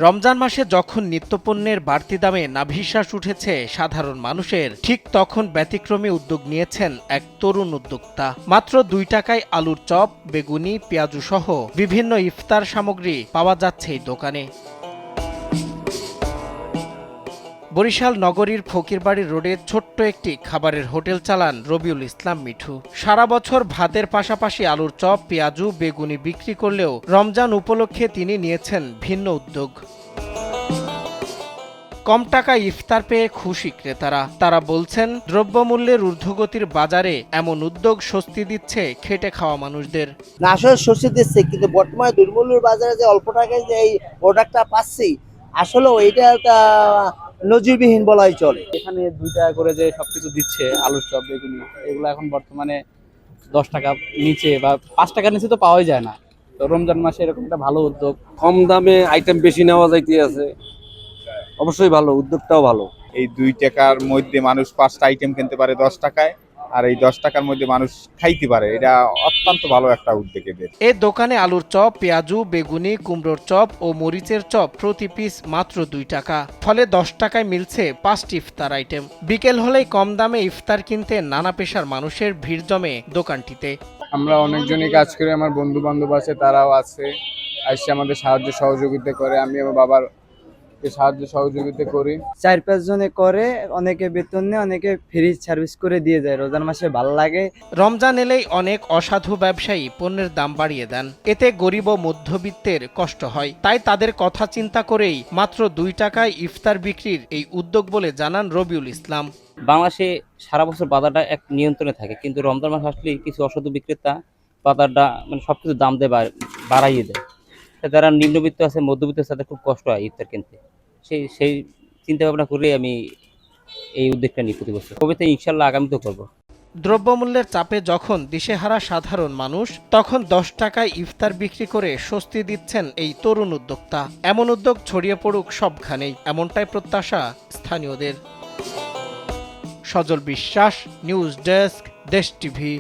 রমজান মাসে যখন নিত্যপণ্যের বাড়তি দামে নাভিশ্বাস উঠেছে সাধারণ মানুষের, ঠিক তখন ব্যতিক্রমী উদ্যোগ নিয়েছেন এক তরুণ উদ্যোক্তা। মাত্র 2 টাকায় আলুর চপ, বেগুনি, পেঁয়াজু সহ বিভিন্ন ইফতার সামগ্রী পাওয়া যাচ্ছে এই দোকানে। বরিশাল নগরীর ফকিরবাড়ি রোডে ছোট্ট একটি খাবারের হোটেল চালান রবিউল ইসলাম মিঠু। সারা বছর ভাতের পাশাপাশি আলুর চপ, পেঁয়াজু, বেগুনি বিক্রি করলেও রমজান উপলক্ষে তিনি নিয়েছেন ভিন্ন উদ্যোগ। কম টাকায় ইফতার পেয়ে খুশি ক্রেতারা। তারা বলছেন, দ্রব্যমূল্যের ঊর্ধ্বগতির বাজারে এমন উদ্যোগ স্বস্তি দিচ্ছে খেটে খাওয়া মানুষদের। না আসলে স্বস্তি দিচ্ছে, কিন্তু বর্তমানে দুর্মূল্যের বাজারে যে অল্প টাকায় যে এই প্রোডাক্টটা পাচ্ছি, আসলে ওইটা একটা নজিরবিহীন বলাই চলে। এখানে 2 টাকা করে যে সবকিছু দিচ্ছে, আলুর চপ, বেগুনি, এগুলো এখন বর্তমানে 10 টাকা নিচে বা 5 টাকার নিচে তো পাওয়াই যায় না। তো রমজান মাসে এরকম একটা ভালো উদ্যোগ, কম দামে আইটেম বেশি নেওয়া যাইতে আছে, অবশ্যই ভালো, উদ্যোগটাও ভালো। এই 2 টাকার মধ্যে মানুষ 5টা আইটেম কিনতে পারে 10 টাকায়, আর এই 10 টাকার মধ্যে মানুষ খাইতে পারে। এটা অত্যন্ত ভালো একটা উদ্যোগ এদের। এই দোকানে আলুর চপ, পেঁয়াজু, বেগুনি, কুমড়োর চপ ও মরিচের চপ প্রতি পিস মাত্র 2 টাকা। ফলে 10 টাকায় মিলছে 5টি ইফতার আইটেম। বিকেল হলেই কম দামে ইফতার কিনতে নানা পেশার মানুষের ভিড় জমে দোকানটিতে। আমরা অনেকজনই কাজ করি, আমার বন্ধু বান্ধব আছে, তারাও আছে, এসে আমাদের সাহায্য সহযোগিতা করে। আমি আমার বাবার সাহায্য সহযোগিতা করি। 4-5 জনে করে, অনেকে বেতন নেয়, অনেকে ফ্রি সার্ভিস করে দিয়ে যায়। রোজার মাসে ভালো লাগে। রমজান এলেই অনেক অসাধু ব্যবসায়ী পণ্যের দাম বাড়িয়ে দেন। এতে গরিব ও মধ্যবিত্তের কষ্ট হয়। তাই তাদের কথা চিন্তা করেই মাত্র 2 টাকায় ইফতার বিক্রির এই উদ্যোগ বলে জানান রবিউল ইসলাম। বাংলাদেশে সারা বছর বাজারটা এক নিয়ন্ত্রণে থাকে, কিন্তু রমজান মাস আসলে কিছু অসাধু বিক্রেতা বাজারটা মানে সবকিছু দাম দিয়ে বাড়াইয়ে দেয়। যারা নিম্নবিত্ত আছে, মধ্যবিত্ত আছে, তাদের খুব কষ্ট হয় ইফতার কিনতে। সেই চিন্তা ভাবনা করে আমি এই উদ্যোগটা নিই প্রতি বছর। কবে তো ইনশাল্লাহ আগামীতেও করবো। দ্রব্যমূল্যের চাপে যখন দিশেহারা সাধারণ মানুষ, তখন 10 টাকায় ইফতার বিক্রি করে স্বস্তি দিচ্ছেন এই তরুণ উদ্যোক্তা। এমন উদ্যোগ ছড়িয়ে পড়ুক সবখানেই, এমনটাই প্রত্যাশা স্থানীয়দের। সজল বিশ্বাস, নিউজ ডেস্ক, দেশ টিভি।